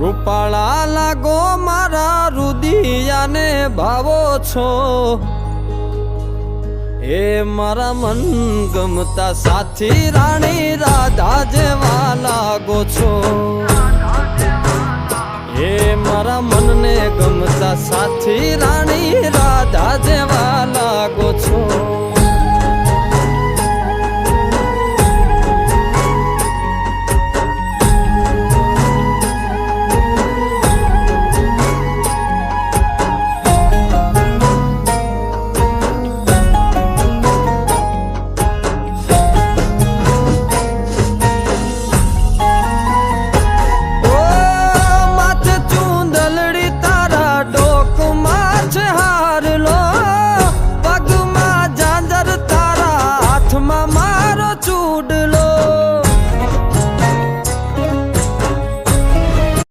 રૂપાળા લાગો મારા રુદિયાને ભાવો છો, એ મારા મન ગમતા સાથી રાણી રાધા જેવા લાગો છો, એ મારા મનને ગમતા સાથી